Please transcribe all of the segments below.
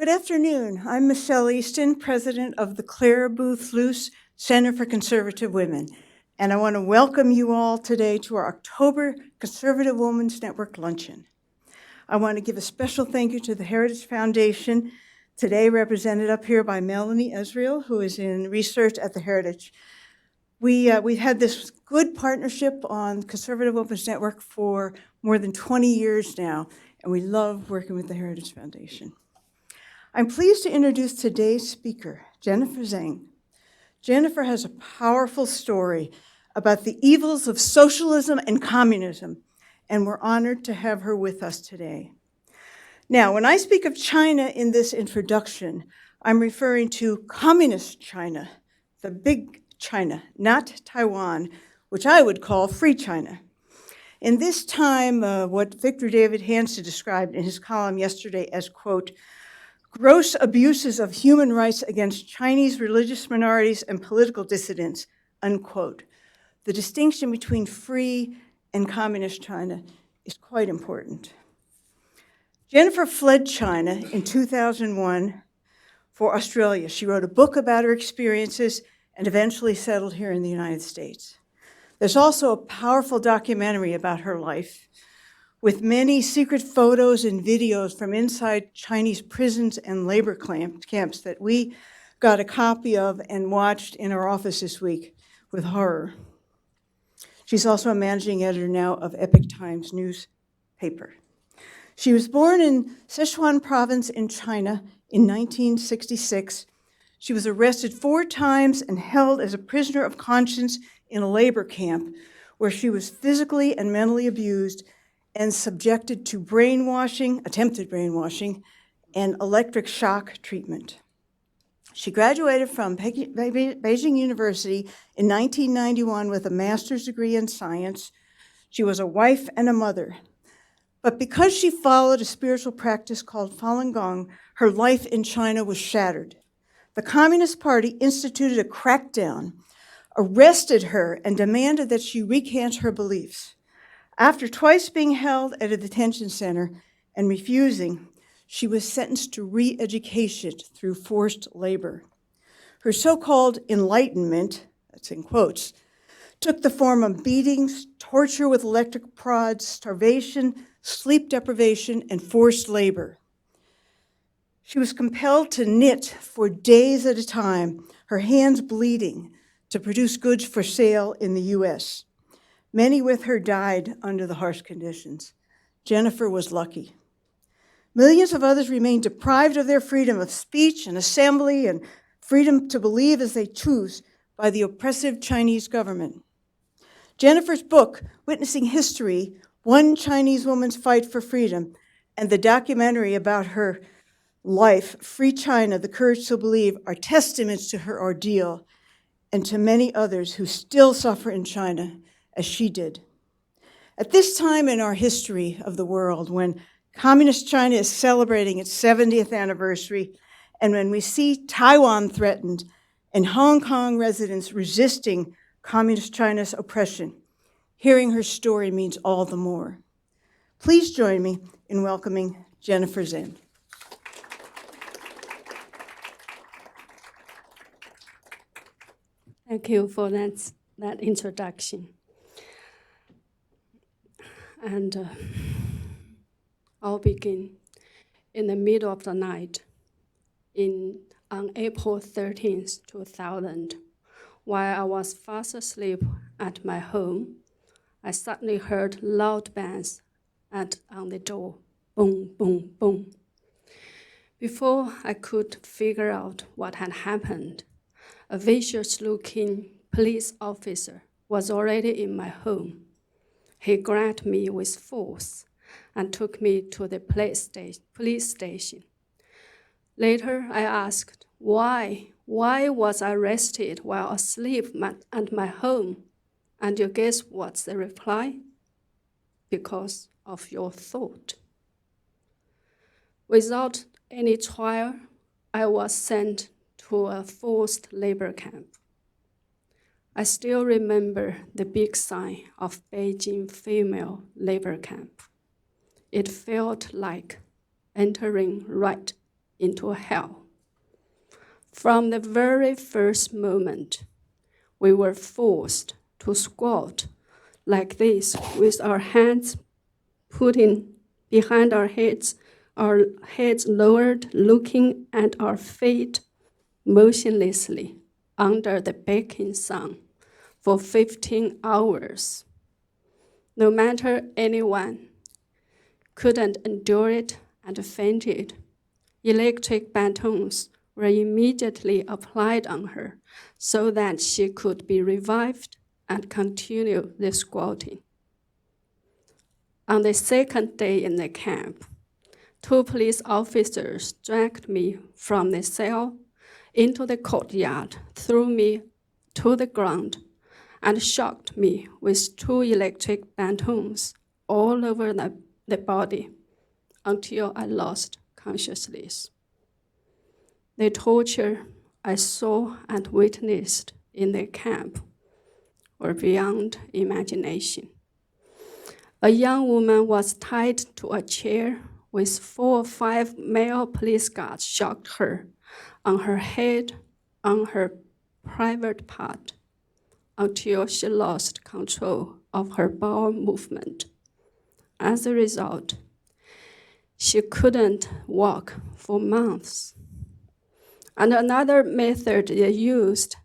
Good afternoon. I'm Michelle Easton, president of the Claire Booth Luce Center for Conservative Women, and I want to welcome you all today to our October Conservative Women's Network Luncheon. I want to give a special thank you to the Heritage Foundation, today represented up here by Melanie Ezreal, who is in research at the Heritage. We've had this good partnership on Conservative Women's Network for more than 20 years now, and we love working with the Heritage Foundation. I'm pleased to introduce today's speaker, Jennifer Zhang. Jennifer has a powerful story about the evils of socialism and communism, and we're honored to have her with us today. Now, when I speak of China in this introduction, I'm referring to communist China, the big China, not Taiwan, which I would call free China. In this time, what Victor David Hansen described in his column yesterday as, quote, gross abuses of human rights against Chinese religious minorities and political dissidents, unquote. The distinction between free and communist China is quite important. Jennifer fled China in 2001 for Australia. She wrote a book about her experiences and eventually settled here in the United States. There's also a powerful documentary about her life, with many secret photos and videos from inside Chinese prisons and labor camps that we got a copy of and watched in our office this week with horror. She's also a managing editor now of Epoch Times newspaper. She was born in Sichuan province in China in 1966. She was arrested 4 times and held as a prisoner of conscience in a labor camp where she was physically and mentally abused and subjected to brainwashing, attempted brainwashing, and electric shock treatment. She graduated from Beijing University in 1991 with a master's degree in science. She was a wife and a mother. But because she followed a spiritual practice called Falun Gong, her life in China was shattered. The Communist Party instituted a crackdown, arrested her, and demanded that she recant her beliefs. After twice being held at a detention center and refusing, she was sentenced to re-education through forced labor. Her so-called enlightenment, that's in quotes, took the form of beatings, torture with electric prods, starvation, sleep deprivation, and forced labor. She was compelled to knit for days at a time, her hands bleeding, to produce goods for sale in the US. Many with her died under the harsh conditions. Jennifer was lucky. Millions of others remained deprived of their freedom of speech and assembly and freedom to believe as they choose by the oppressive Chinese government. Jennifer's book, Witnessing History, One Chinese Woman's Fight for Freedom, and the documentary about her life, Free China, The Courage to Believe, are testaments to her ordeal and to many others who still suffer in China as she did. At this time in our history of the world, when Communist China is celebrating its 70th anniversary, and when we see Taiwan threatened and Hong Kong residents resisting Communist China's oppression, hearing her story means all the more. Please join me in welcoming Jennifer Zhang. Thank you for that introduction. And I'll begin. In the middle of the night, on April 13th, 2000, while I was fast asleep at my home, I suddenly heard loud bangs on the door, boom, boom, boom. Before I could figure out what had happened, a vicious-looking police officer was already in my home. He grabbed me with force and took me to the police station. Later, I asked, why was I arrested while asleep at my home? And you guess what's the reply? Because of your thought. Without any trial, I was sent to a forced labor camp. I still remember the big sign of Beijing female labor camp. It felt like entering right into hell. From the very first moment, we were forced to squat like this with our hands putting behind our heads lowered, looking at our feet motionlessly under the baking sun for 15 hours. No matter anyone couldn't endure it and fainted, electric batons were immediately applied on her so that she could be revived and continue the squatting. On the second day in the camp, 2 police officers dragged me from the cell into the courtyard, threw me to the ground, and shocked me with 2 electric batons all over the body until I lost consciousness. The torture I saw and witnessed in the camp were beyond imagination. A young woman was tied to a chair with 4 or 5 male police guards shocked her on her head, on her private part, until she lost control of her bowel movement. As a result, she couldn't walk for months. And another method they used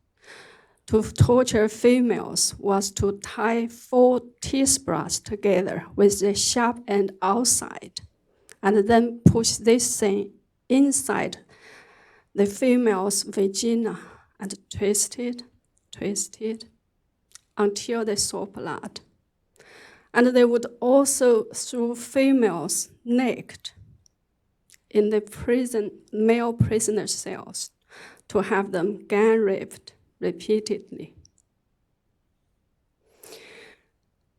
to torture females was to tie 4 toothbrushes together with the sharp end outside, and then push this thing inside the female's vagina and twist it until they saw blood. And they would also throw females naked in the male prisoner cells to have them gang raped repeatedly.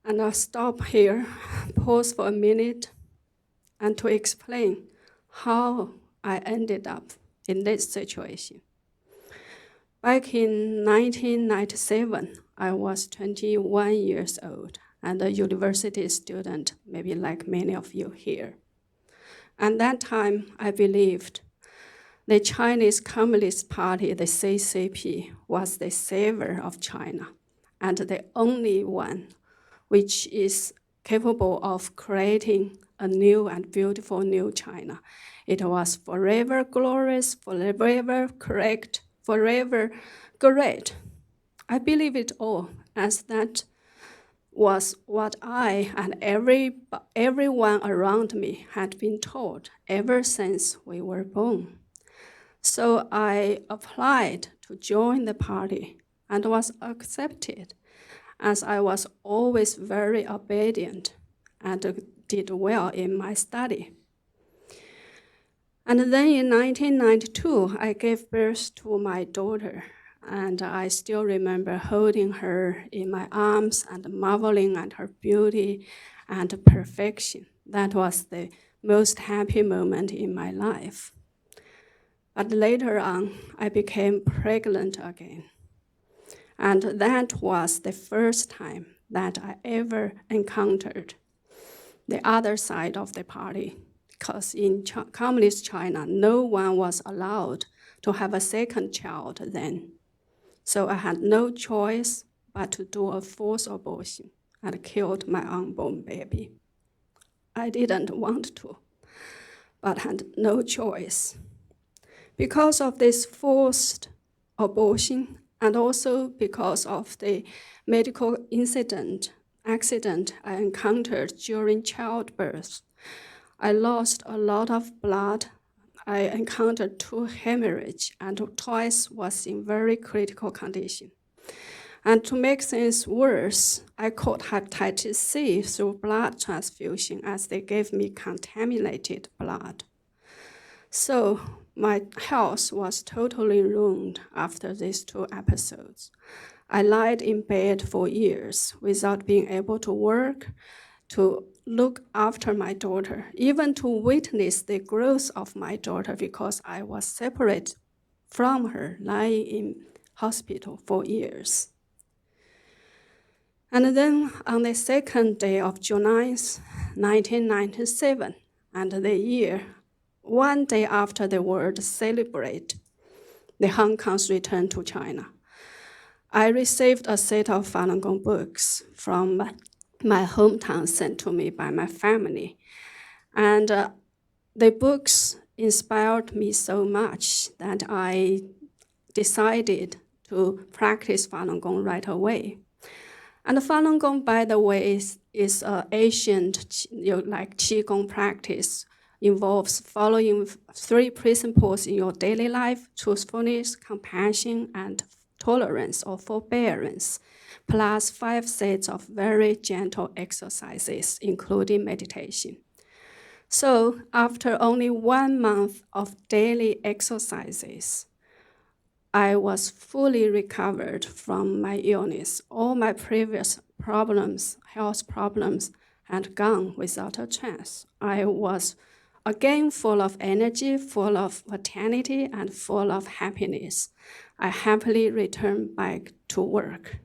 And I'll stop here, pause for a minute, and to explain how I ended up in this situation. Back in 1997, I was 21 years old and a university student, maybe like many of you here. At that time, I believed the Chinese Communist Party, the CCP, was the savior of China and the only one which is capable of creating a new and beautiful new China. It was forever glorious, forever correct, forever great. I believe it all, as that was what I and everyone around me had been taught ever since we were born. So I applied to join the party and was accepted, as I was always very obedient and did well in my study. And then in 1992, I gave birth to my daughter, and I still remember holding her in my arms and marveling at her beauty and perfection. That was the most happy moment in my life. But later on, I became pregnant again. And that was the first time that I ever encountered the other side of the party. Because in communist China, no one was allowed to have a second child then. So I had no choice but to do a forced abortion and killed my unborn baby. I didn't want to, but had no choice. Because of this forced abortion, and also because of the medical accident I encountered during childbirth, I lost a lot of blood. I encountered 2 hemorrhages and twice was in very critical condition. And to make things worse, I caught hepatitis C through blood transfusion as they gave me contaminated blood. So my health was totally ruined after these 2 episodes. I lied in bed for years without being able to work, to look after my daughter, even to witness the growth of my daughter because I was separate from her, lying in hospital for years. And then on the 2nd day of July 1997, and the year one day after the world celebrate the Hong Kong's return to China, I received a set of Falun Gong books from my hometown sent to me by my family. And the books inspired me so much that I decided to practice Falun Gong right away. And Falun Gong, by the way, is an ancient, like Qigong practice, involves following 3 principles in your daily life: truthfulness, compassion, and tolerance or forbearance, plus 5 sets of very gentle exercises, including meditation. So after only 1 month of daily exercises, I was fully recovered from my illness. All my previous problems, health problems, had gone without a chance. I was again full of energy, full of vitality, and full of happiness. I happily returned back to work.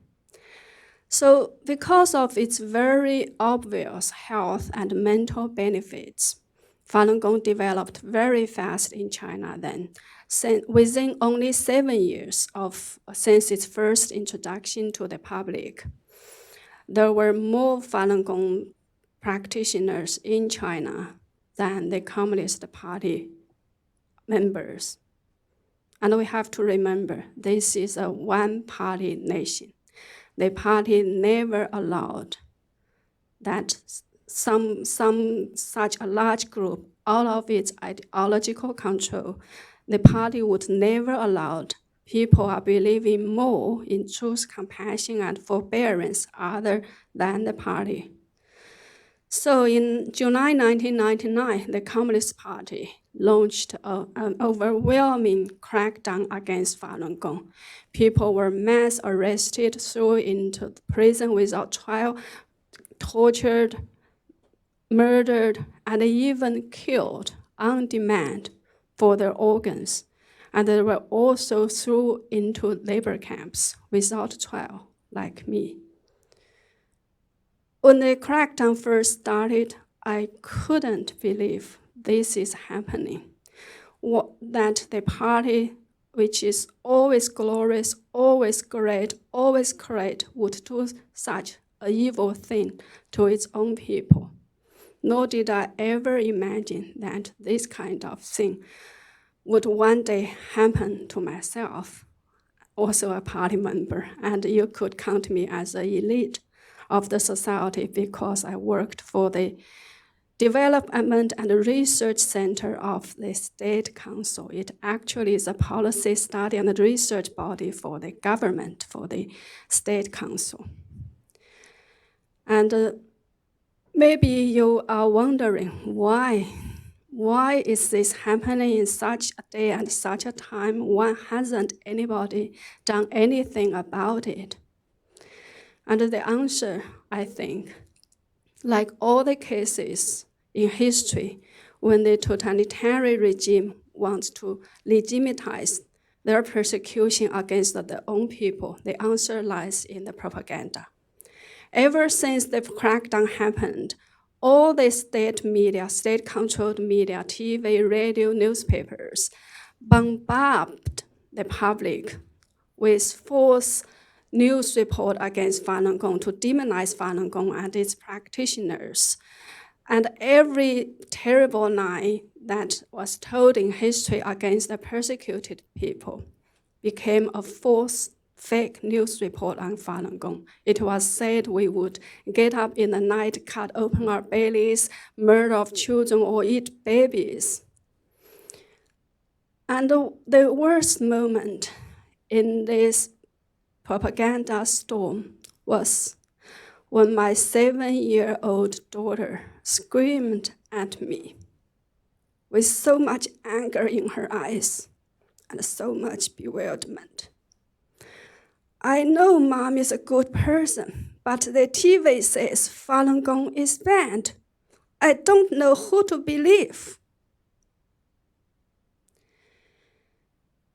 So because of its very obvious health and mental benefits, Falun Gong developed very fast in China then. Within only 7 years since its first introduction to the public, there were more Falun Gong practitioners in China than the Communist Party members. And we have to remember, this is a one-party nation. The party never allowed that some such a large group, out of its ideological control, the party would never allow people are believing more in truth, compassion, and forbearance other than the party. So in July 1999, the Communist Party launched an overwhelming crackdown against Falun Gong. People were mass arrested, thrown into prison without trial, tortured, murdered, and even killed on demand for their organs. And they were also thrown into labor camps without trial, like me. When the crackdown first started, I couldn't believe this is happening. That the party, which is always glorious, always great, always correct, would do such an evil thing to its own people. Nor did I ever imagine that this kind of thing would one day happen to myself, also a party member, and you could count me as an elite of the society because I worked for the Development and Research Center of the State Council. It actually is a policy study and research body for the government, for the State Council. And maybe you are wondering why is this happening in such a day and such a time? Why hasn't anybody done anything about it? And the answer, I think, like all the cases in history, when the totalitarian regime wants to legitimize their persecution against their own people, the answer lies in the propaganda. Ever since the crackdown happened, all the state media, state-controlled media, TV, radio, newspapers, bombard the public with false news report against Falun Gong to demonize Falun Gong and its practitioners. And every terrible lie that was told in history against the persecuted people became a false, fake news report on Falun Gong. It was said we would get up in the night, cut open our bellies, murder of children, or eat babies. And the worst moment in this propaganda storm was when my 7-year-old daughter screamed at me with so much anger in her eyes and so much bewilderment. I know Mom is a good person, but the TV says Falun Gong is banned. I don't know who to believe.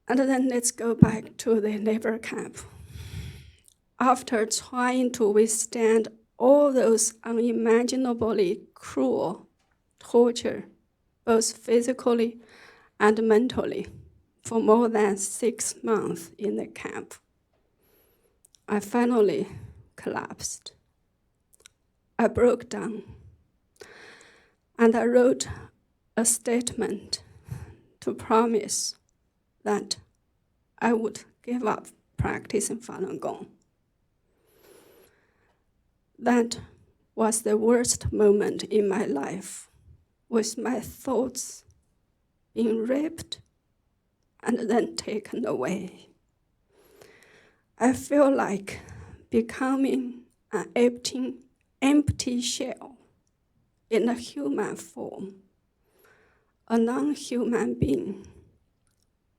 And then let's go back to the labor camp. After trying to withstand all those unimaginably cruel torture, both physically and mentally, for more than 6 months in the camp. I finally collapsed. I broke down, and I wrote a statement to promise that I would give up practicing Falun Gong. That was the worst moment in my life, with my thoughts being ripped and then taken away. I feel like becoming an empty shell in a human form, a non-human being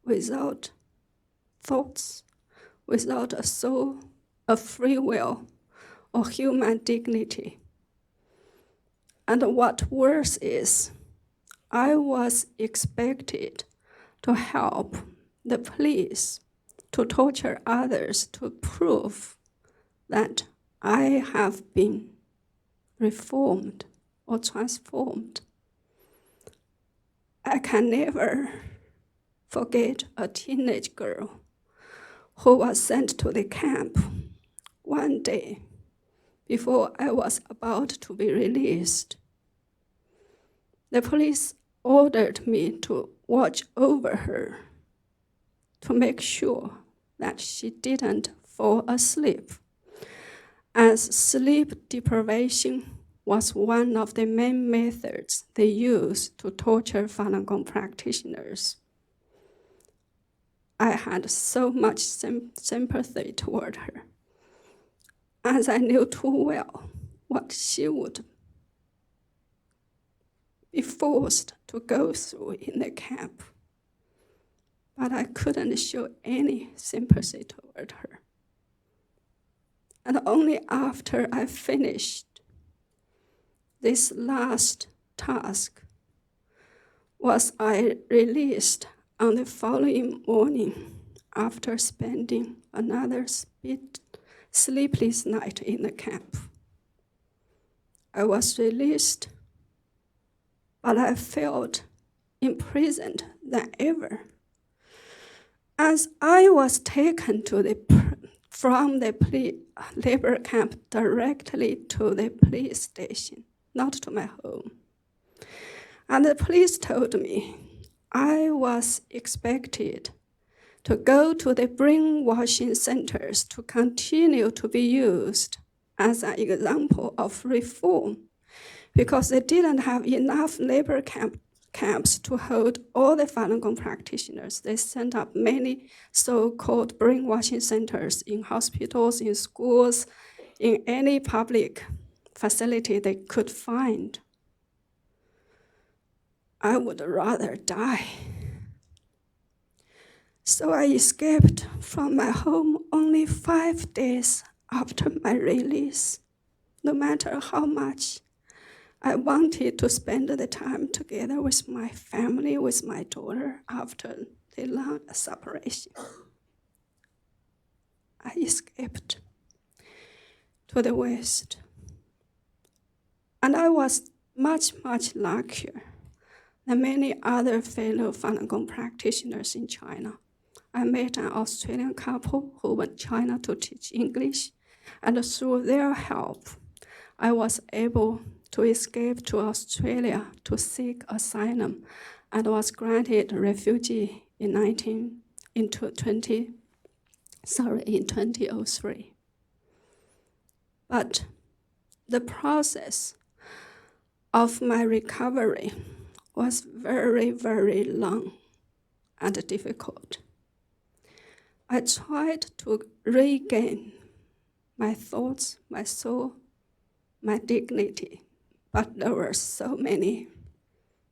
without thoughts, without a soul, a free will, or human dignity. And what worse is, I was expected to help the police to torture others to prove that I have been reformed or transformed. I can never forget a teenage girl who was sent to the camp one day before I was about to be released. The police ordered me to watch over her to make sure that she didn't fall asleep, as sleep deprivation was one of the main methods they used to torture Falun Gong practitioners. I had so much sympathy toward her, as I knew too well what she would be forced to go through in the camp. But I couldn't show any sympathy toward her. And only after I finished this last task was I released on the following morning after spending another sleepless night in the camp. I was released, but I felt imprisoned than ever, as I was taken from the labor camp directly to the police station, not to my home. And the police told me I was expected to go to the brainwashing centers to continue to be used as an example of reform, because they didn't have enough labor camps to hold all the Falun Gong practitioners. They sent up many so-called brainwashing centers in hospitals, in schools, in any public facility they could find. I would rather die. So I escaped from my home only 5 days after my release, no matter how much I wanted to spend the time together with my family, with my daughter, after the long separation. I escaped to the West. And I was much, much luckier than many other fellow Falun Gong practitioners in China. I met an Australian couple who went to China to teach English, and through their help, I was able to escape to Australia to seek asylum and was granted refugee in 2003. But the process of my recovery was very, very long and difficult. I tried to regain my thoughts, my soul, my dignity, but there were so many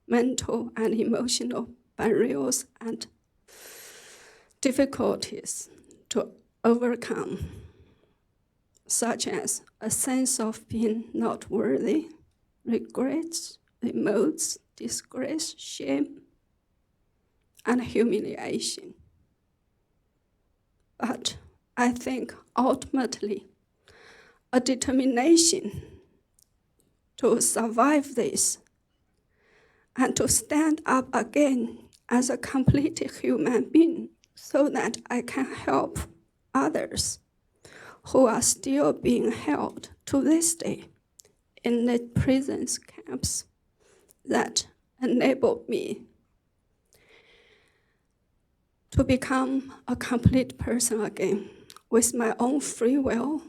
mental and emotional barriers and difficulties to overcome, such as a sense of being not worthy, regrets, remorse, disgrace, shame, and humiliation. But I think ultimately a determination to survive this and to stand up again as a complete human being so that I can help others who are still being held to this day in the prisons camps that enabled me to become a complete person again with my own free will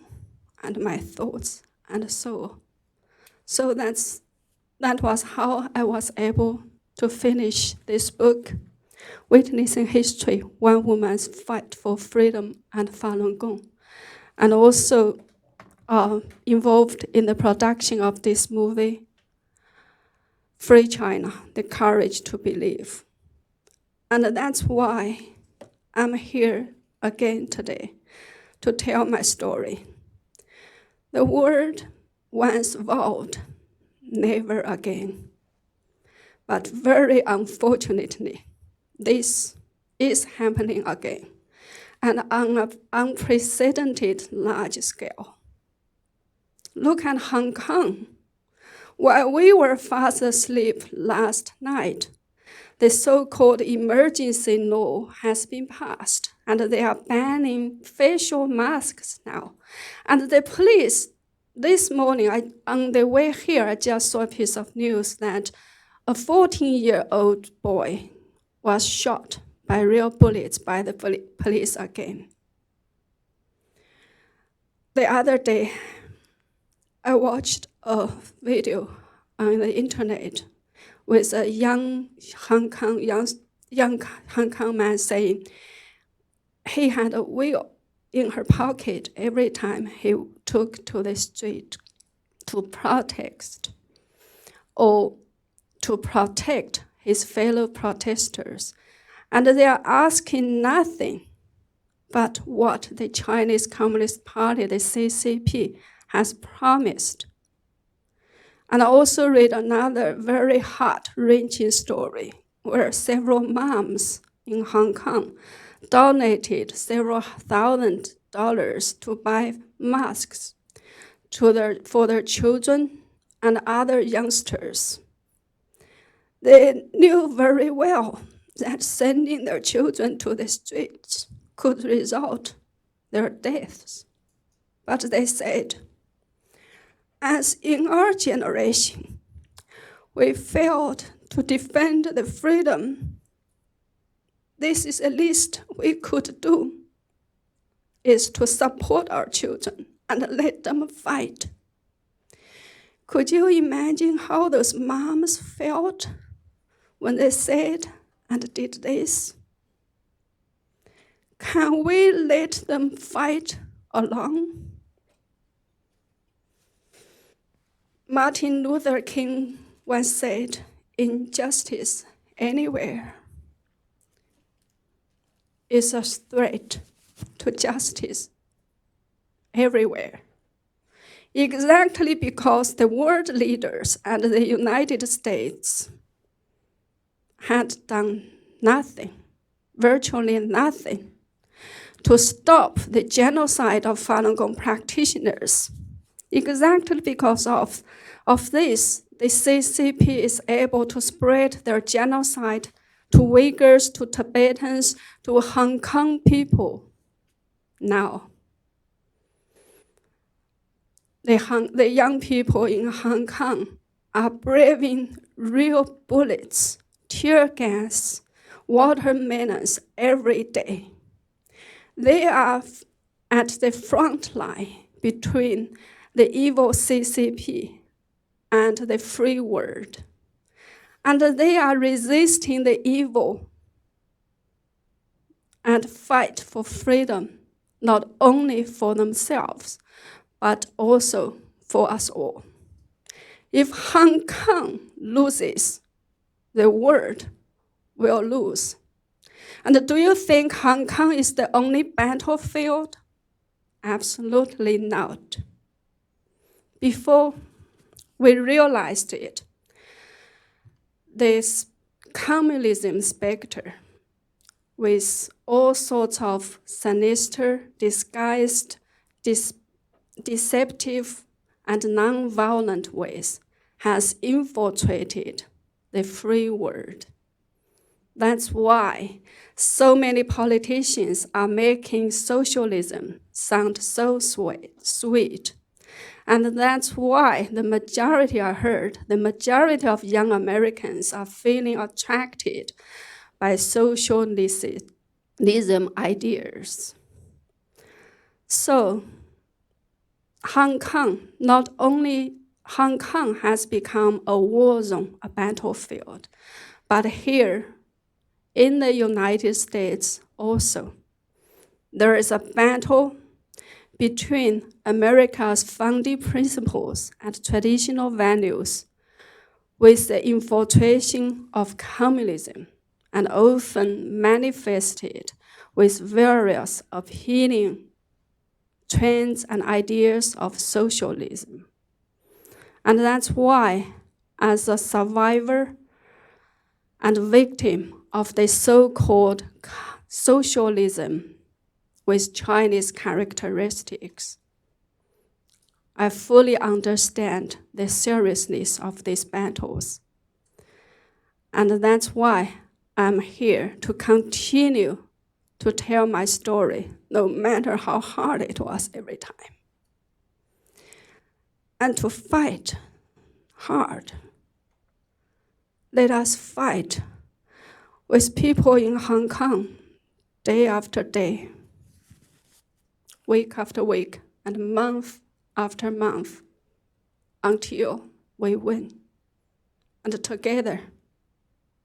and my thoughts and soul. So that was how I was able to finish this book, Witnessing History, One Woman's Fight for Freedom and Falun Gong, and also involved in the production of this movie, Free China, The Courage to Believe. And that's why I'm here again today to tell my story. The world once vowed never again. But very unfortunately, this is happening again, and on an unprecedented large scale. Look at Hong Kong. While we were fast asleep last night, the so-called emergency law has been passed, and they are banning facial masks now. And the police, this morning, on the way here, I just saw a piece of news that a 14-year-old boy was shot by real bullets by the police again. The other day, I watched a video on the internet with a young Hong Kong man saying he had a wheel in her pocket every time he took to the street to protest or to protect his fellow protesters. And they are asking nothing but what the Chinese Communist Party, the CCP, has promised. And I also read another very heart-wrenching story where several moms in Hong Kong donated several $1,000s to buy masks for their children and other youngsters. They knew very well that sending their children to the streets could result their deaths. But they said, as in our generation, we failed to defend the freedom. This is the least we could do, is to support our children and let them fight. Could you imagine how those moms felt when they said and did this? Can we let them fight alone? Martin Luther King once said, injustice anywhere is a threat to justice everywhere. Exactly because the world leaders and the United States had done nothing, virtually nothing, to stop the genocide of Falun Gong practitioners. Exactly because of this, the CCP is able to spread their genocide to Uyghurs, to Tibetans, to Hong Kong people now. The young people in Hong Kong are braving real bullets, tear gas, watermelons every day. They are at the front line between the evil CCP and the free world. And they are resisting the evil and fight for freedom, not only for themselves, but also for us all. If Hong Kong loses, the world will lose. And do you think Hong Kong is the only battlefield? Absolutely not. Before we realized it, this communism specter with all sorts of sinister, disguised, deceptive, and non-violent ways has infiltrated the free world. That's why so many politicians are making socialism sound so sweet. And that's why the majority I heard, the majority of young Americans are feeling attracted by socialism ideas. So Hong Kong, not only Hong Kong has become a war zone, a battlefield, but here in the United States also, there is a battle between America's founding principles and traditional values with the infiltration of communism, and often manifested with various appealing trends and ideas of socialism. And that's why, as a survivor and victim of the so-called socialism with Chinese characteristics, I fully understand the seriousness of these battles. And that's why I'm here to continue to tell my story, no matter how hard it was every time. And to fight hard. Let us fight with people in Hong Kong day after day, week after week, and month after month, until we win. And together,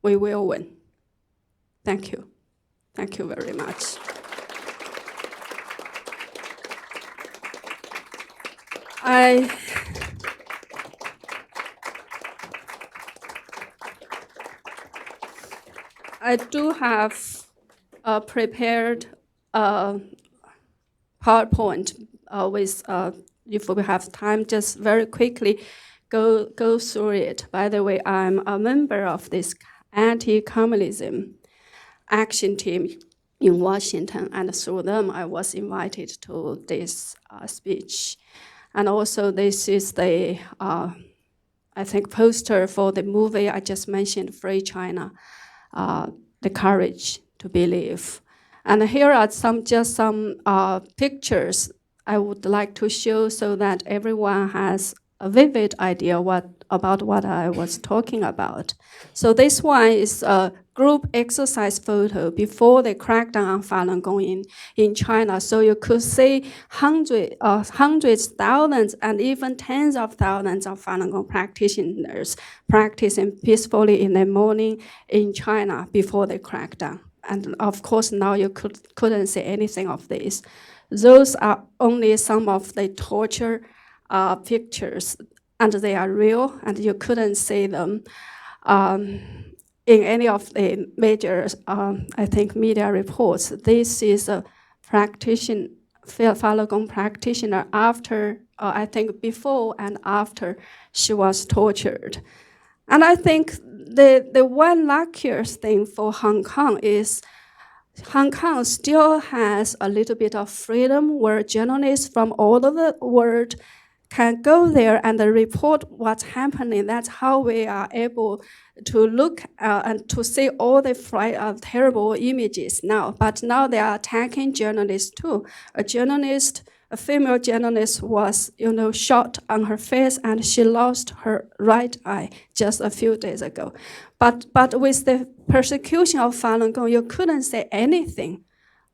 we will win. Thank you. Thank you very much. I do have prepared a PowerPoint with, if we have time, just very quickly go through it. By the way, I'm a member of this anti-communism action team in Washington, and through them I was invited to this speech. And also this is the, I think, poster for the movie I just mentioned, Free China, The Courage to Believe. And here are some pictures I would like to show so that everyone has a vivid idea about what I was talking about. So this one is a group exercise photo before the crackdown on Falun Gong in China. So you could see hundreds, thousands, and even tens of thousands of Falun Gong practitioners practicing peacefully in the morning in China before the crackdown. And of course, now you couldn't see anything of this. Those are only some of the torture pictures, and they are real, and you couldn't see them in any of the major, I think, media reports. This is a Falun Gong practitioner after, I think, before and after she was tortured. And I think the one luckiest thing for Hong Kong is Hong Kong still has a little bit of freedom where journalists from all over the world can go there and report what's happening. That's how we are able to look and to see all the terrible images now. But now they are attacking journalists too. A female journalist was, shot on her face, and she lost her right eye just a few days ago. But with the persecution of Falun Gong, you couldn't say anything.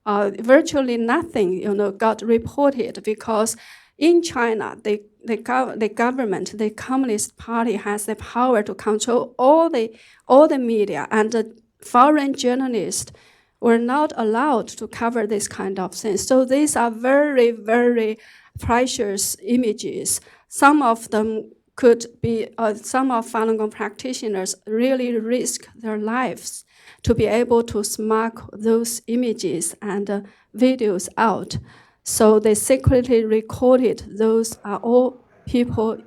Virtually nothing, got reported, because in China, the government, the Communist Party, has the power to control all the media, and the foreign journalists were not allowed to cover this kind of things. So these are very, very precious images. Some of them could be, some of Falun Gong practitioners really risk their lives to be able to smuggle those images and videos out. So they secretly recorded. Those are all people,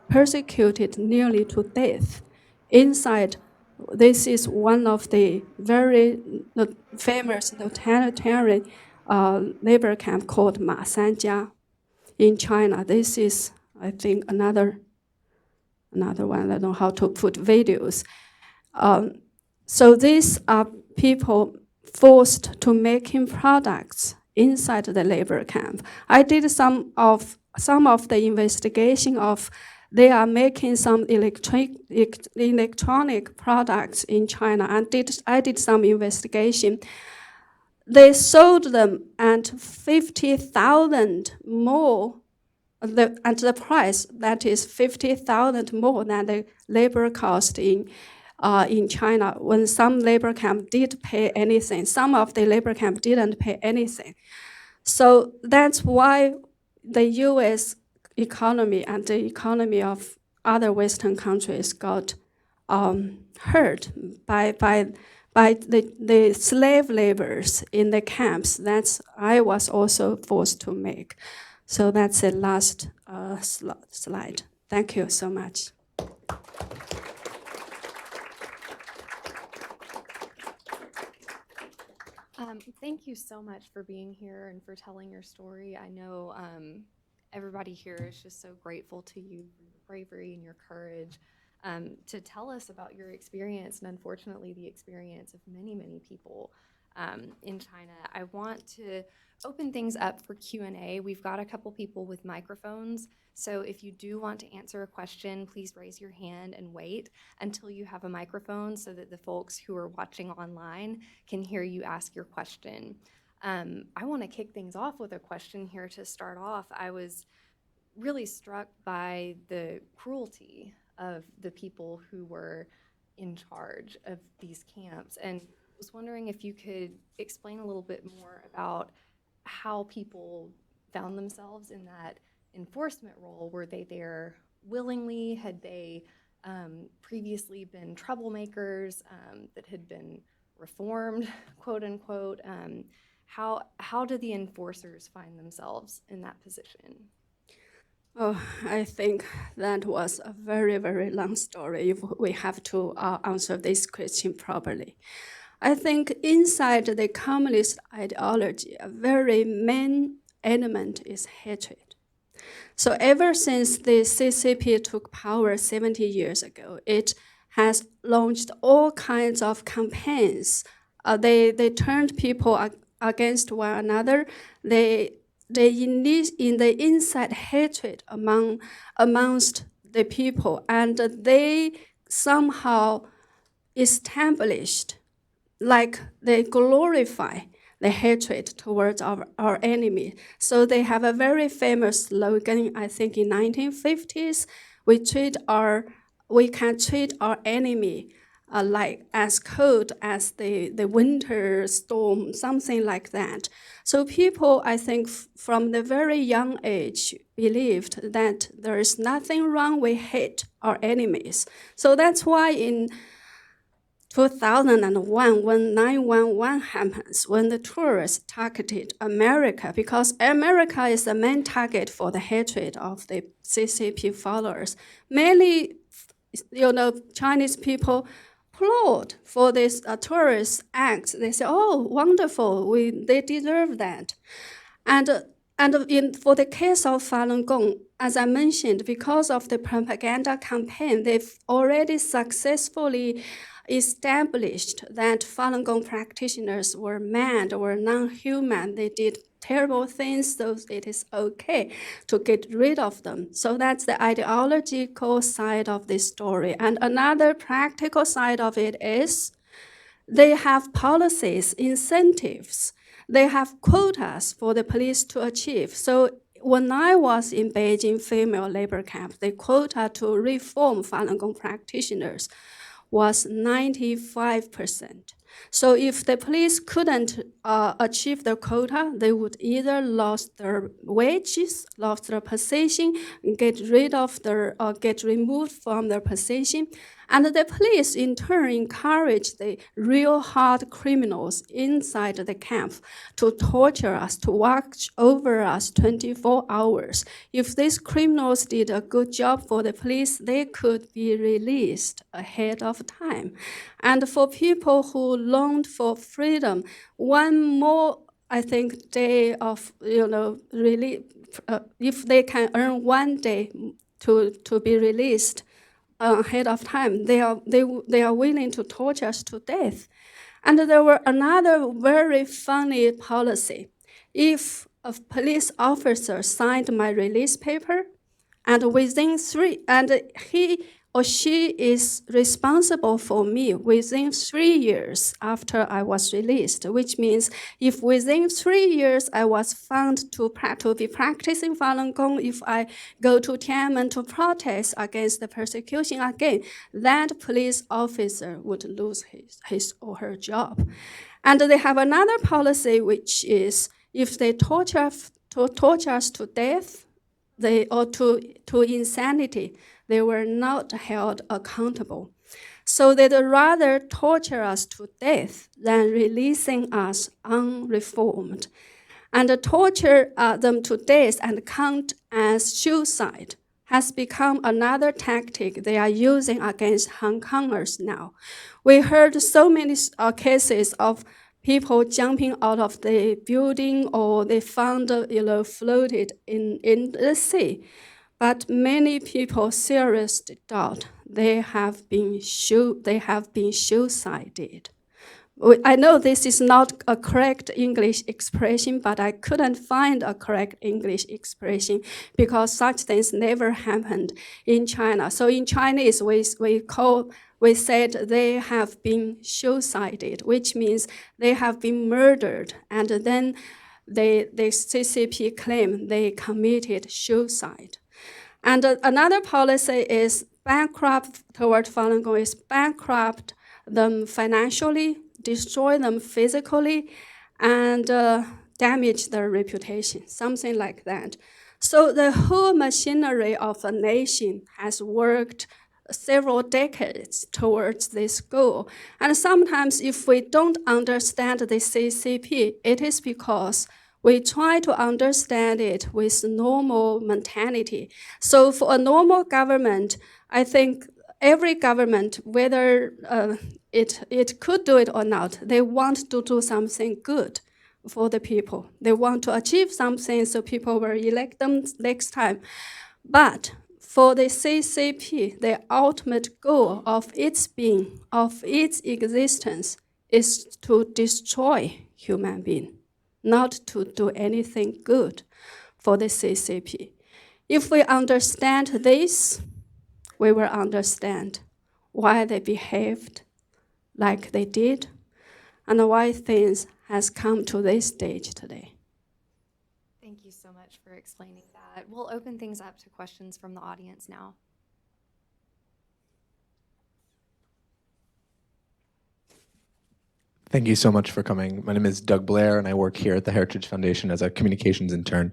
persecuted nearly to death. Inside, this is one of the very famous totalitarian labor camp called Ma Sanjia in China. This is, I think, another another one, I don't know how to put videos. So these are people forced to making products inside the labor camp. I did some of the investigation of they are making some electronic products in China, and I did some investigation. They sold them at 50,000 more, at the price that is 50,000 more than the labor cost in China. When some labor camp did pay anything, some of the labor camp didn't pay anything. So that's why the U.S. economy and the economy of other Western countries got hurt by the slave laborers in the camps that I was also forced to make. So that's the last slide. Thank you so much. Thank you so much for being here and for telling your story. I know everybody here is just so grateful to you for your bravery and your courage to tell us about your experience, and unfortunately the experience of many, many people in China. I want to open things up for Q&A. We've got a couple people with microphones, so if you do want to answer a question, please raise your hand and wait until you have a microphone so that the folks who are watching online can hear you ask your question. I want to kick things off with a question here to start off. I was really struck by the cruelty of the people who were in charge of these camps, and was wondering if you could explain a little bit more about how people found themselves in that enforcement role. Were they there willingly? Had they previously been troublemakers that had been reformed, quote unquote? How do the enforcers find themselves in that position? Oh, I think that was a very, very long story if we have to answer this question properly. I think inside the communist ideology, a very main element is hatred. So ever since the CCP took power 70 years ago, it has launched all kinds of campaigns. They turned people against one another. They in the inside hatred amongst the people, and they somehow established, like they glorify the hatred towards our enemy. So they have a very famous slogan, I think in 1950s, we can treat our enemy like as cold as the winter storm, something like that. So people, I think, from the very young age believed that there is nothing wrong, we hate our enemies. So that's why in 2001, when 9/11 happens, when the tourists targeted America, because America is the main target for the hatred of the CCP followers, many, Chinese people applaud for this tourist act. They say, "Oh, wonderful! They deserve that." And for the case of Falun Gong, as I mentioned, because of the propaganda campaign, they've already successfully established that Falun Gong practitioners were mad or non-human. They did terrible things, so it is okay to get rid of them. So that's the ideological side of this story. And another practical side of it is they have policies, incentives. They have quotas for the police to achieve. So when I was in Beijing female labor camp, the quota to reform Falun Gong practitioners was 95%. So if the police couldn't achieve their quota, they would either lose their wages, lose their position, get removed from their position. And the police, in turn, encourage the real hard criminals inside the camp to torture us, to watch over us 24 hours. If these criminals did a good job for the police, they could be released ahead of time. And for people who longed for freedom, one more, I think, day of, really, if they can earn one day to be released, ahead of time. They are willing to torture us to death. And there were another very funny policy. If a police officer signed my release paper, and he or she is responsible for me within 3 years after I was released, which means if within 3 years I was found to be practicing Falun Gong, if I go to Tiananmen to protest against the persecution again, that police officer would lose his or her job. And they have another policy, which is if they torture us to death, or to insanity, they were not held accountable. So they'd rather torture us to death than releasing us unreformed. And torture them to death and count as suicide has become another tactic they are using against Hong Kongers now. We heard so many cases of people jumping out of the building, or they found, floated in the sea. But many people seriously doubt they have been suicided. I know this is not a correct English expression, but I couldn't find a correct English expression because such things never happened in China. So in Chinese, we said they have been suicided, which means they have been murdered, and then the CCP claim they committed suicide. And another policy is bankrupt toward Falun Gong, is bankrupt them financially, destroy them physically, and damage their reputation, something like that. So the whole machinery of a nation has worked several decades towards this goal. And sometimes if we don't understand the CCP, it is because we try to understand it with normal mentality. So for a normal government, I think every government, whether it could do it or not, they want to do something good for the people. They want to achieve something so people will elect them next time. But for the CCP, the ultimate goal of its being, of its existence, is to destroy human beings, not to do anything good for the CCP. If we understand this, we will understand why they behaved like they did and why things has come to this stage today. Thank you so much for explaining that. We'll open things up to questions from the audience now. Thank you so much for coming. My name is Doug Blair, and I work here at the Heritage Foundation as a communications intern.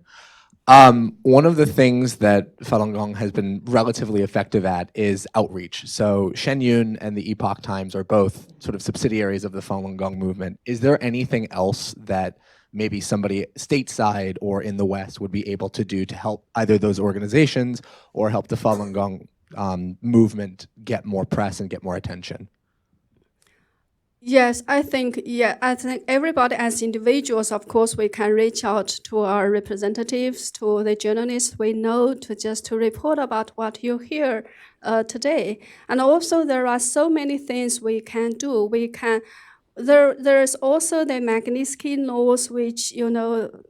One of the things that Falun Gong has been relatively effective at is outreach. So Shen Yun and the Epoch Times are both sort of subsidiaries of the Falun Gong movement. Is there anything else that maybe somebody stateside or in the West would be able to do to help either those organizations or help the Falun Gong movement get more press and get more attention? Yes, I think everybody as individuals, of course, we can reach out to our representatives, to the journalists we know, to report about what you hear today. And also there are so many things we can do. There's also the Magnitsky laws, which,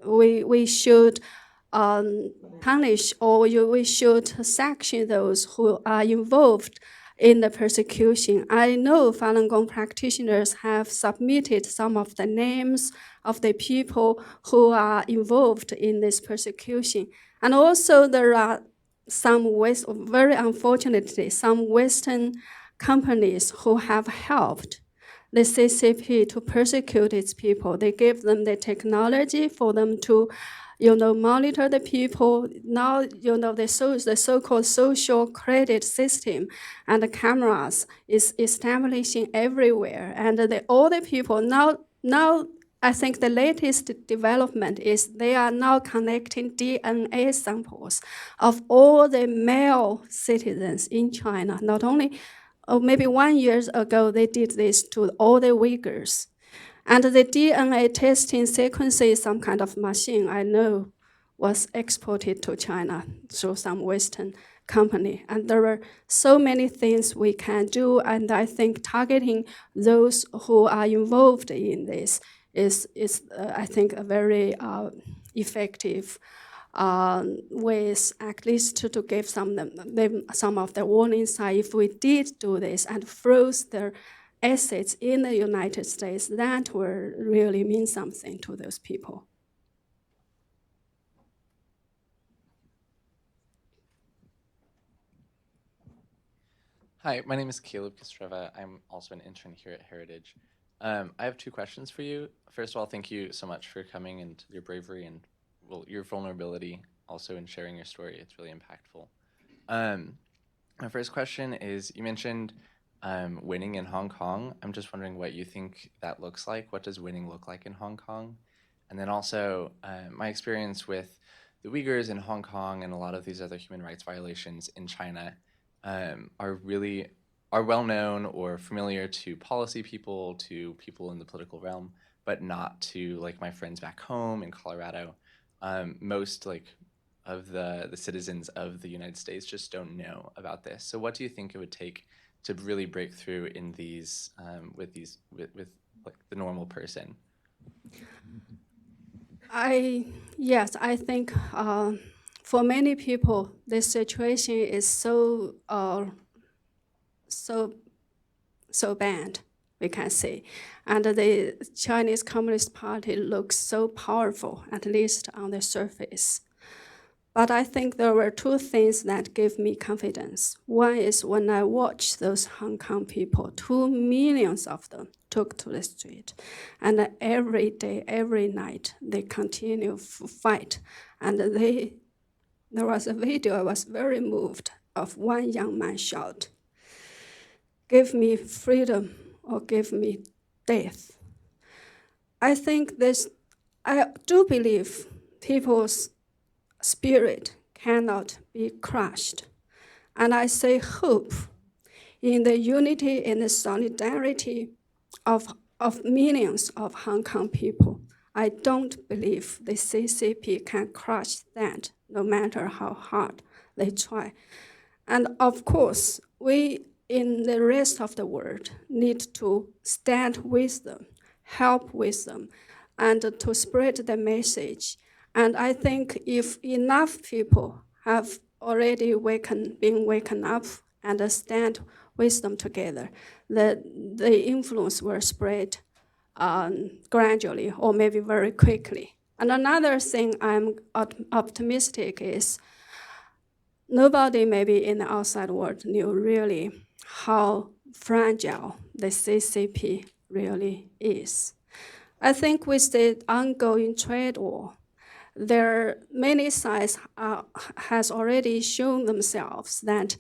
we should punish, or we should sanction those who are involved in the persecution. I know Falun Gong practitioners have submitted some of the names of the people who are involved in this persecution. And also there are very unfortunately, some Western companies who have helped the CCP to persecute its people. They gave them the technology for them to monitor the people. Now, the so-called social credit system and the cameras is establishing everywhere. And all the people now, I think the latest development is they are now connecting DNA samples of all the male citizens in China. Not only, maybe 1 year ago, they did this to all the Uyghurs. And the DNA testing sequence is some kind of machine. I know was exported to China through some Western company. And there were so many things we can do, and I think targeting those who are involved in this is I think, a very effective ways, at least to give some of the warning signs. If we did do this and froze their assets in the United States, that will really mean something to those people. Hi, my name is Caleb Kostreva. I'm also an intern here at Heritage. I have two questions for you. First of all, thank you so much for coming and your bravery and your vulnerability also in sharing your story. It's really impactful. My first question is, you mentioned winning in Hong Kong. I'm just wondering what you think that looks like. What does winning look like in Hong Kong? And then also, my experience with the Uyghurs in Hong Kong and a lot of these other human rights violations in China are well known or familiar to policy people, to people in the political realm, but not to like my friends back home in Colorado. Most of the citizens of the United States just don't know about this. So what do you think it would take to really break through in these with like the normal person? Yes, I think for many people, this situation is so bad, we can say. And the Chinese Communist Party looks so powerful, at least on the surface. But I think there were two things that gave me confidence. One is when I watched those Hong Kong people, 2 million of them took to the street. And every day, every night, they continue to fight. And there was a video, I was very moved, of one young man shout, "Give me freedom or give me death." I think I do believe people's spirit cannot be crushed. And I say hope in the unity and the solidarity of millions of Hong Kong people. I don't believe the CCP can crush that, no matter how hard they try. And of course, we in the rest of the world need to stand with them, help with them, and to spread the message. And I think if enough people have already been waken up and stand with them together, the influence will spread gradually or maybe very quickly. And another thing I'm optimistic is nobody maybe in the outside world knew really how fragile the CCP really is. I think with the ongoing trade war, many sides has already shown themselves that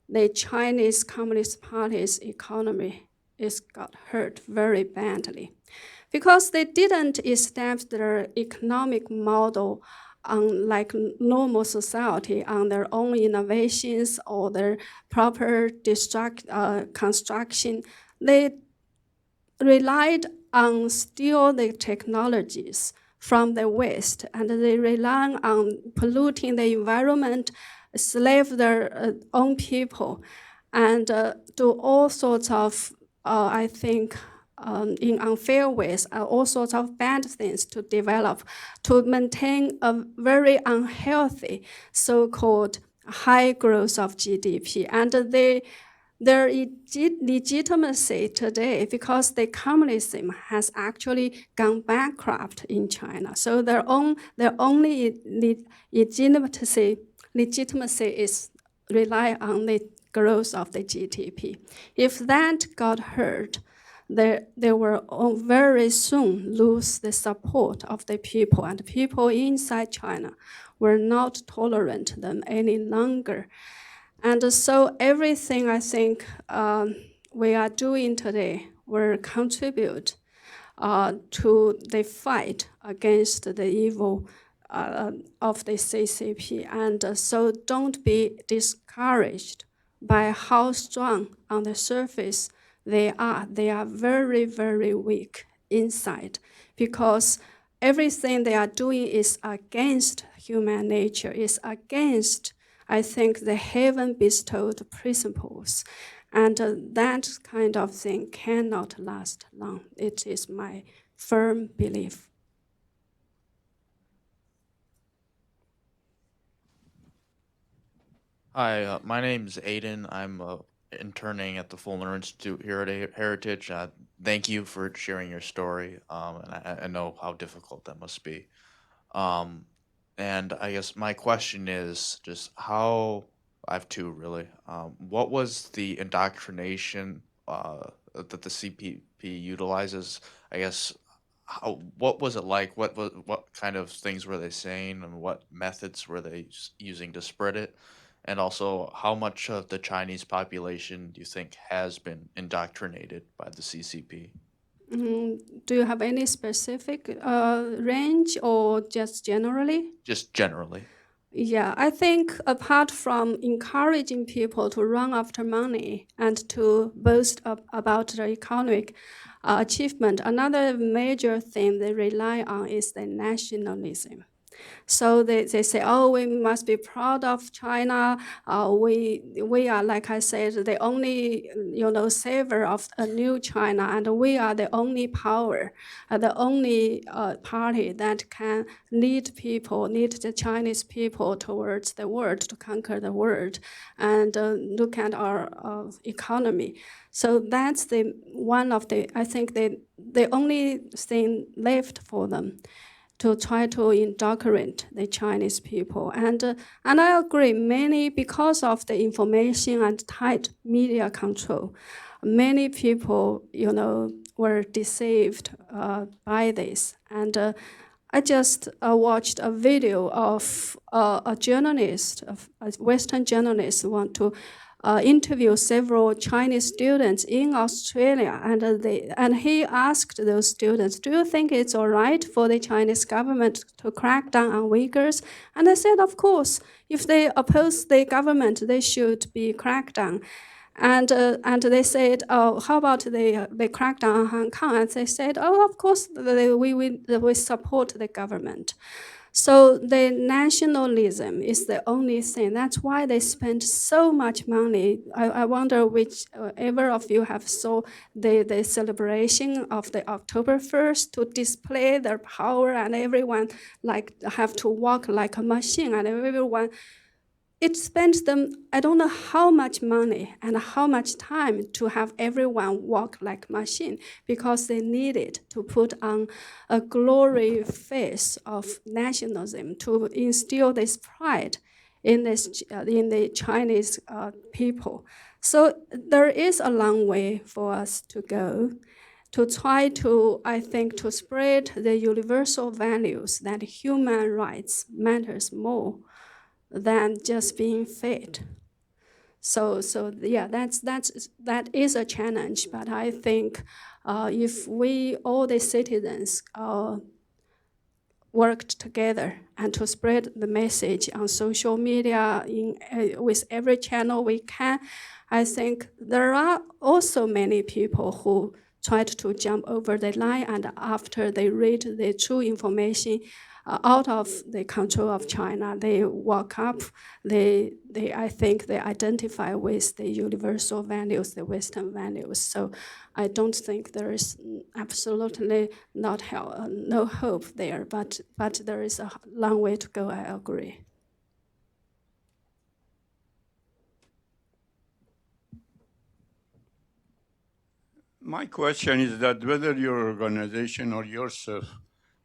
the Chinese Communist Party's economy got hurt very badly because they didn't establish their economic model like normal society on their own innovations or their proper construction. They relied on still the technologies from the West, and they rely on polluting the environment, slave their own people, and do all sorts of, I think, in unfair ways, all sorts of bad things to develop, to maintain a very unhealthy so-called high growth of GDP. And their legitimacy today, because the communism has actually gone bankrupt in China. So their only legitimacy is rely on the growth of the GDP. If that got hurt, they will very soon lose the support of the people, and people inside China will not tolerate them any longer. And so everything I think we are doing today will contribute to the fight against the evil of the CCP. And so don't be discouraged by how strong on the surface they are. They are very, very weak inside, because everything they are doing is against human nature, is against, I think, the heaven-bestowed principles. And that kind of thing cannot last long. It is my firm belief. Hi, my name's Aiden. I'm interning at the Falun Institute here at Heritage. Thank you for sharing your story, and I know how difficult that must be. And I guess my question is just how, I have two really. What was the indoctrination that the CPP utilizes? I guess what was it like? What kind of things were they saying, and what methods were they using to spread it? And also, how much of the Chinese population do you think has been indoctrinated by the CCP? Do you have any specific range or just generally? Just generally. Yeah, I think apart from encouraging people to run after money and to boast about their economic achievement, another major thing they rely on is the nationalism. So they say, oh, we must be proud of China. We are, like I said, the only savior of a new China, and we are the only power, the only party that can lead the Chinese people towards the world, to conquer the world, and look at our economy. So that's I think the only thing left for them, to try to indoctrinate the Chinese people. And I agree, because of the information and tight media control, many people, were deceived by this. And I just watched a video of a journalist, a Western journalist, want to interview several Chinese students in Australia, and he asked those students, do you think it's all right for the Chinese government to crack down on Uyghurs? And they said, of course, if they oppose the government, they should be cracked down. And they said, oh, how about they crack down on Hong Kong? And they said, oh, of course, we support the government. So the nationalism is the only thing. That's why they spend so much money. I wonder whichever of you have saw the celebration of the October 1st to display their power, and everyone have to walk like a machine, and everyone. It spends them, I don't know how much money and how much time to have everyone walk like machine, because they need it to put on a glory face of nationalism, to instill this pride in the Chinese people. So there is a long way for us to go to try to, I think, to spread the universal values that human rights matters more than just being fed. So yeah, that is a challenge. But I think if we, all the citizens, worked together and to spread the message on social media with every channel we can, I think there are also many people who tried to jump over the line, and after they read the true information out of the control of China, they walk up, I think they identify with the universal values, the Western values. So I don't think there is absolutely no hope there, but there is a long way to go, I agree. My question is that whether your organization or yourself,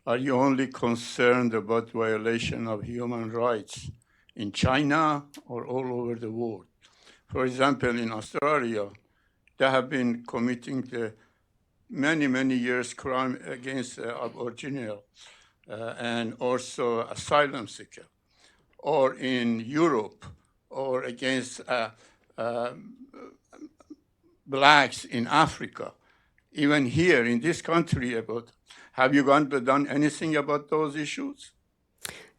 are you only concerned about violation of human rights in China or all over the world? For example, in Australia, they have been committing the many years crime against Aboriginal and also asylum seeker, or in Europe, or against blacks in Africa. Even here in this country, have you done anything about those issues?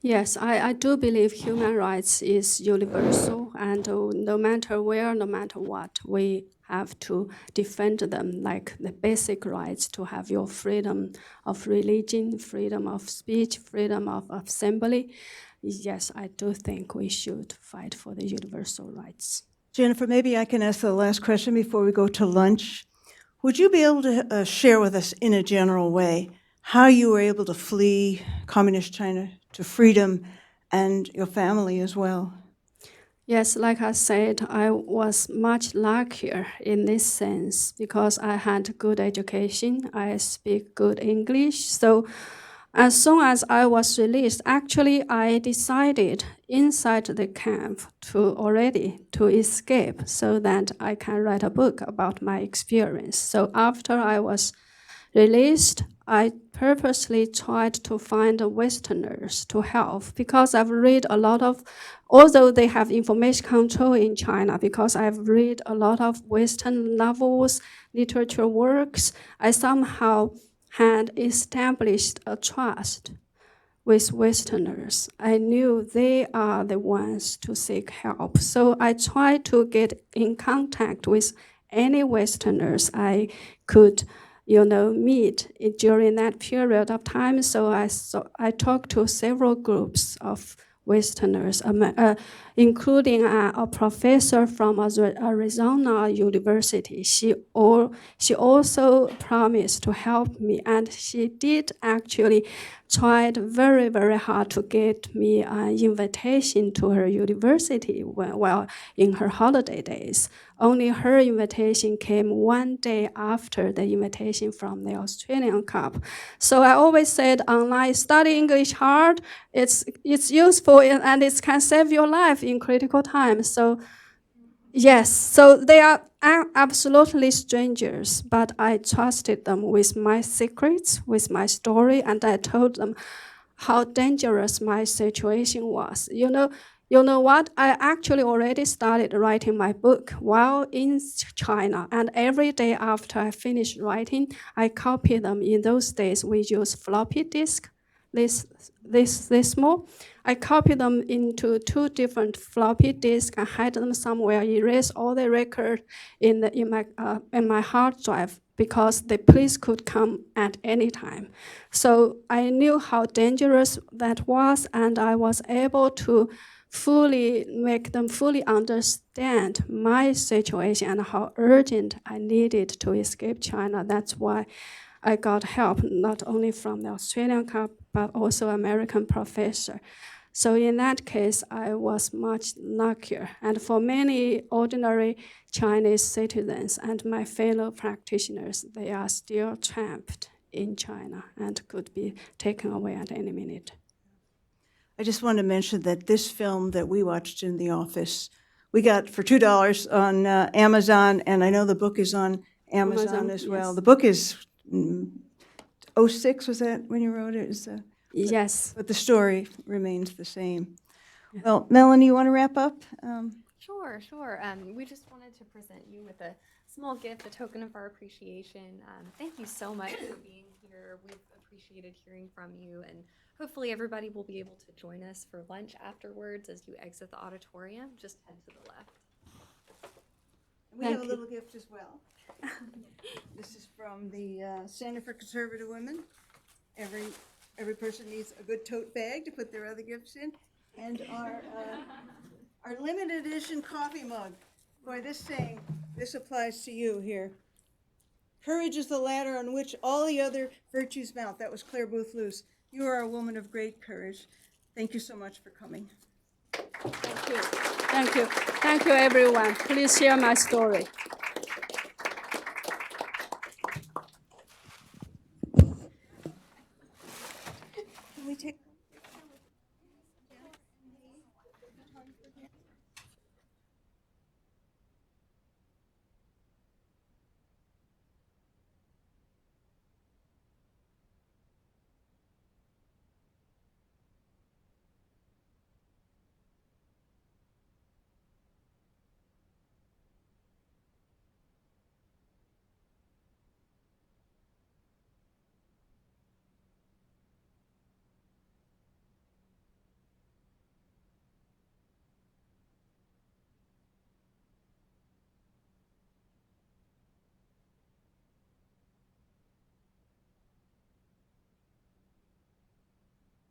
Yes, I do believe human rights is universal, and no matter where, no matter what, we have to defend them, like the basic rights to have your freedom of religion, freedom of speech, freedom of assembly. Yes, I do think we should fight for the universal rights. Jennifer, maybe I can ask the last question before we go to lunch. Would you be able to share with us in a general way how you were able to flee communist China to freedom and your family as well? Yes, like I said, I was much luckier in this sense because I had good education. I speak good English. So as soon as I was released, actually I decided inside the camp to escape so that I can write a book about my experience. So after I was released, I purposely tried to find Westerners to help because I've read a lot of, although they have information control in China, because I've read a lot of Western novels, literature works, I somehow had established a trust with Westerners. I knew they are the ones to seek help. So I tried to get in contact with any Westerners I could meet during that period of time. So I talked to several groups of Westerners, including a professor from Arizona University. She also promised to help me, and she did actually tried very, very hard to get me an invitation to her university while in her holiday days. Only her invitation came one day after the invitation from the Australian Cup. So I always said online, study English hard, it's useful and it can save your life in critical times. So yes, so they are absolutely strangers, but I trusted them with my secrets, with my story, and I told them how dangerous my situation was. You know what? I actually already started writing my book while in China, and every day after I finished writing, I copy them. In those days, we used floppy disk, this small. I copied them into 2 different floppy disks and hide them somewhere, erase all the record in my hard drive because the police could come at any time. So I knew how dangerous that was, and I was able to make them fully understand my situation and how urgent I needed to escape China. That's why I got help, not only from the Australian Cup, but also American professor. So in that case, I was much luckier. And for many ordinary Chinese citizens and my fellow practitioners, they are still trapped in China and could be taken away at any minute. I just want to mention that this film that we watched in the office, we got for $2 on Amazon, and I know the book is on Amazon as well. Yes. The book is 06, was that when you wrote it? Yes. But the story remains the same. Well, Melanie, you want to wrap up? Sure. We just wanted to present you with a small gift, a token of our appreciation. Thank you so much for being here. We've appreciated hearing from you, and hopefully everybody will be able to join us for lunch afterwards as you exit the auditorium. Just head to the left. We have a little gift as well. This is from the Center for Conservative Women. Every person needs a good tote bag to put their other gifts in. And our limited edition coffee mug. Boy, this applies to you here. Courage is the ladder on which all the other virtues mount. That was Claire Booth Luce. You are a woman of great courage. Thank you so much for coming. Thank you, everyone. Please share my story.